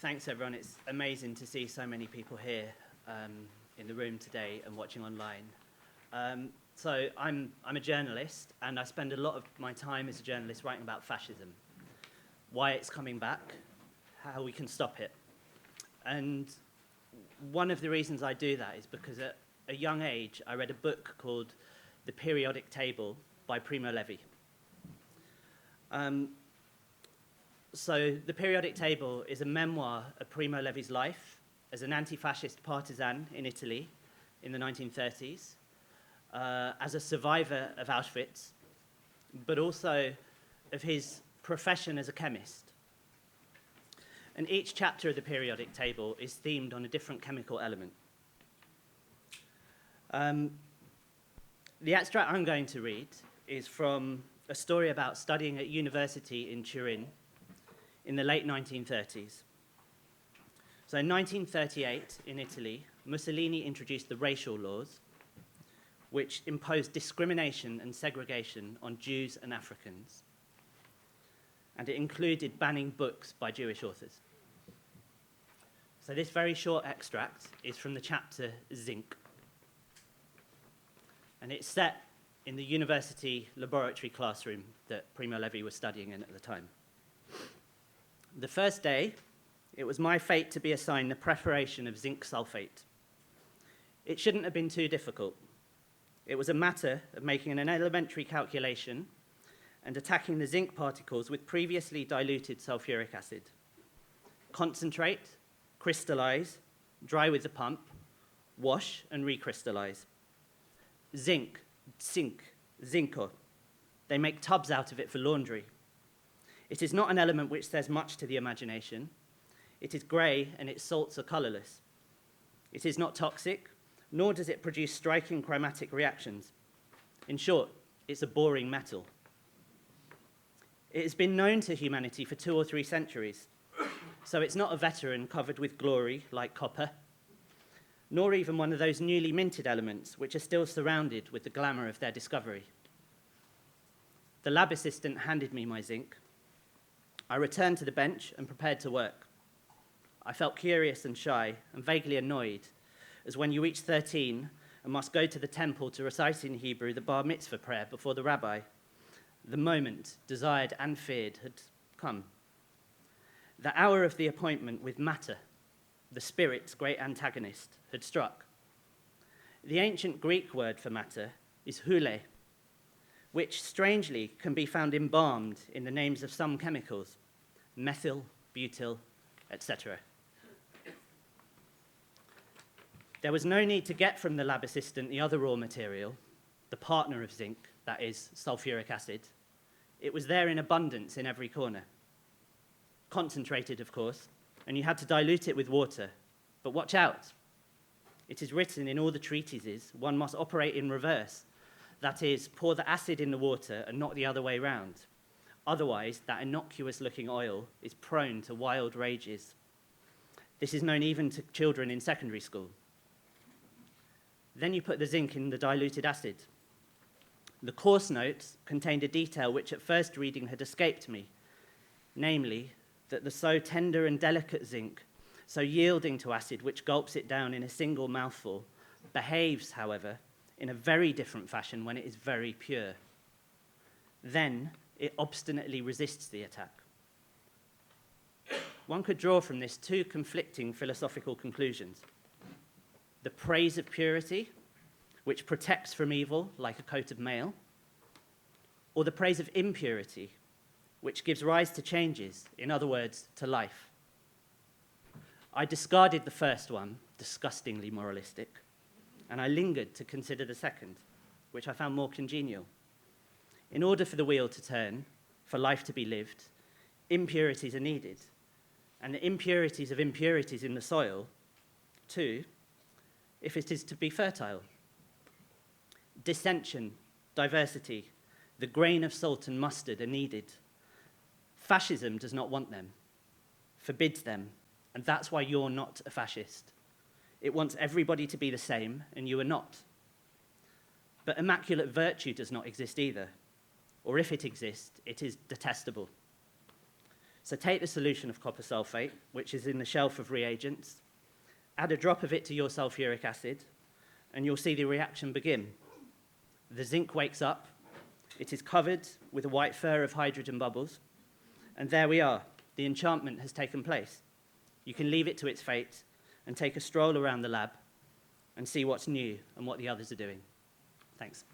Thanks, everyone. It's amazing to see so many people here in the room today and watching online. So I'm a journalist, and I spend a lot of my time as a journalist writing about fascism, why it's coming back, how we can stop it. And one of the reasons I do that is because at a young age, I read a book called The Periodic Table by Primo Levi. So The Periodic Table is a memoir of Primo Levi's life as an anti-fascist partisan in Italy in the 1930s, as a survivor of Auschwitz, but also of his profession as a chemist. And each chapter of the Periodic Table is themed on a different chemical element. The extract I'm going to read is from a story about studying at university in Turin in the late 1930s. So in 1938, in Italy, Mussolini introduced the racial laws, which imposed discrimination and segregation on Jews and Africans. And it included banning books by Jewish authors. So this very short extract is from the chapter Zinc. And it's set in the university laboratory classroom that Primo Levi was studying in at the time. The first day, it was my fate to be assigned the preparation of zinc sulfate. It shouldn't have been too difficult. It was a matter of making an elementary calculation and attacking the zinc particles with previously diluted sulfuric acid. Concentrate, crystallize, dry with the pump, wash and recrystallize. Zinc, zinco. They make tubs out of it for laundry. It is not an element which says much to the imagination. It is grey and its salts are colourless. It is not toxic, nor does it produce striking chromatic reactions. In short, it's a boring metal. It has been known to humanity for 2 or 3 centuries, so it's not a veteran covered with glory like copper, nor even one of those newly minted elements which are still surrounded with the glamour of their discovery. The lab assistant handed me my zinc. I returned to the bench and prepared to work. I felt curious and shy and vaguely annoyed, as when you reach 13 and must go to the temple to recite in Hebrew the bar mitzvah prayer before the rabbi. The moment, desired and feared, had come. The hour of the appointment with matter, the spirit's great antagonist, had struck. The ancient Greek word for matter is hule, which strangely can be found embalmed in the names of some chemicals, methyl, butyl, etc. There was no need to get from the lab assistant the other raw material, the partner of zinc, that is, sulfuric acid. It was there in abundance in every corner. Concentrated, of course, and you had to dilute it with water. But watch out. It is written in all the treatises, one must operate in reverse. That is, pour the acid in the water and not the other way round. Otherwise, that innocuous-looking oil is prone to wild rages. This is known even to children in secondary school. Then you put the zinc in the diluted acid. The course notes contained a detail which at first reading had escaped me, namely, that the so tender and delicate zinc, so yielding to acid which gulps it down in a single mouthful, behaves, however, in a very different fashion when it is very pure. Then it obstinately resists the attack. One could draw from this 2 conflicting philosophical conclusions. The praise of purity, which protects from evil like a coat of mail, or the praise of impurity, which gives rise to changes, in other words, to life. I discarded the first one, disgustingly moralistic, and I lingered to consider the second, which I found more congenial. In order for the wheel to turn, for life to be lived, impurities are needed, and the impurities of impurities in the soil, too, if it is to be fertile. Dissension, diversity, the grain of salt and mustard are needed. Fascism does not want them, forbids them, and that's why you're not a fascist. It wants everybody to be the same, and you are not. But immaculate virtue does not exist either, or if it exists, it is detestable. So take the solution of copper sulfate, which is in the shelf of reagents, add a drop of it to your sulfuric acid, and you'll see the reaction begin. The zinc wakes up, it is covered with a white fur of hydrogen bubbles, and there we are. The enchantment has taken place. You can leave it to its fate and take a stroll around the lab and see what's new and what the others are doing. Thanks.